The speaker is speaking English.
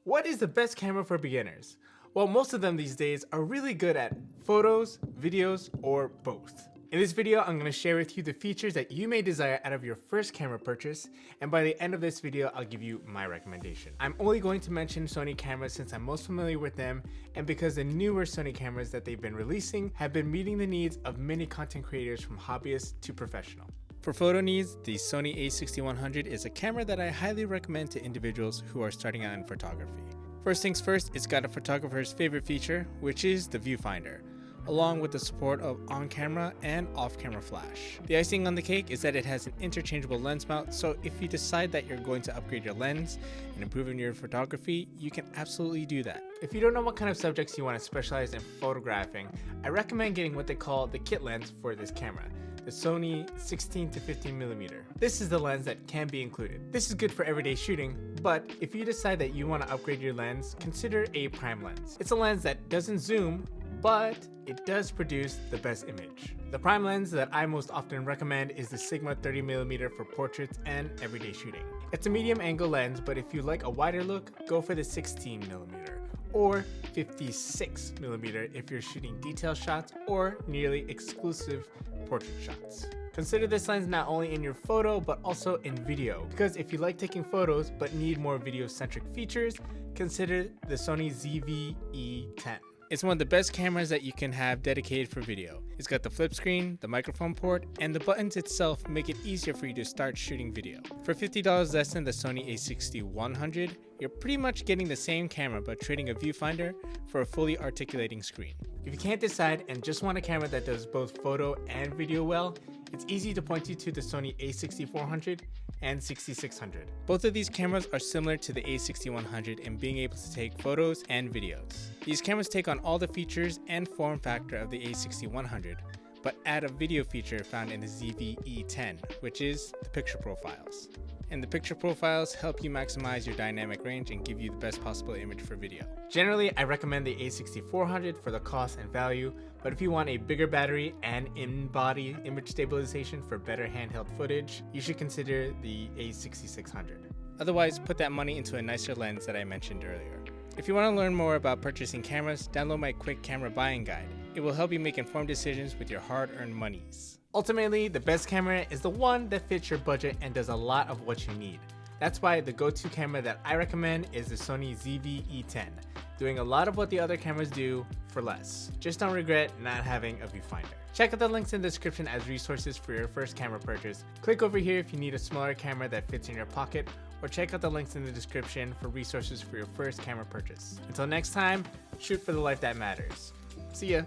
What is the best camera for beginners? Well, most of them these days are really good at photos, videos, or both. In this video, I'm going to share with you the features that you may desire out of your first camera purchase, and by the end of this video, I'll give you my recommendation. I'm only going to mention Sony cameras since I'm most familiar with them, and because the newer Sony cameras that they've been releasing have been meeting the needs of many content creators from hobbyist to professional. For photo needs, the Sony a6100 is a camera that I highly recommend to individuals who are starting out in photography. First things first, it's got a photographer's favorite feature, which is the viewfinder, along with the support of on-camera and off-camera flash. The icing on the cake is that it has an interchangeable lens mount, so if you decide that you're going to upgrade your lens and improve in your photography, you can absolutely do that. If you don't know what kind of subjects you want to specialize in photographing, I recommend getting what they call the kit lens for this camera, the Sony 16 to 15mm. This is the lens that can be included. This is good for everyday shooting, but if you decide that you want to upgrade your lens, consider a prime lens. It's a lens that doesn't zoom, but it does produce the best image. The prime lens that I most often recommend is the Sigma 30mm for portraits and everyday shooting. It's a medium angle lens, but if you like a wider look, go for the 16mm or 56mm if you're shooting detail shots or nearly exclusive portrait shots. Consider this lens not only in your photo but also in video, because if you like taking photos but need more video-centric features, consider the Sony ZV-E10. It's one of the best cameras that you can have dedicated for video. It's got the flip screen, the microphone port, and the buttons itself make it easier for you to start shooting video. For $50 less than the Sony a6100, you're pretty much getting the same camera but trading a viewfinder for a fully articulating screen. If you can't decide and just want a camera that does both photo and video well, it's easy to point you to the Sony a6400 and 6600. Both of these cameras are similar to the a6100 in being able to take photos and videos. These cameras take on all the features and form factor of the a6100, but add a video feature found in the ZV-E10, which is the picture profiles. And the picture profiles help you maximize your dynamic range and give you the best possible image for video. Generally, I recommend the a6400 for the cost and value, but if you want a bigger battery and in-body image stabilization for better handheld footage, you should consider the a6600. Otherwise, put that money into a nicer lens that I mentioned earlier. If you want to learn more about purchasing cameras, download my quick camera buying guide. It will help you make informed decisions with your hard-earned monies. Ultimately, the best camera is the one that fits your budget and does a lot of what you need. That's why the go-to camera that I recommend is the Sony ZV-E10, doing a lot of what the other cameras do for less. Just don't regret not having a viewfinder. Check out the links in the description as resources for your first camera purchase. Click over here if you need a smaller camera that fits in your pocket, or check out the links in the description for resources for your first camera purchase. Until next time, shoot for the life that matters. See ya!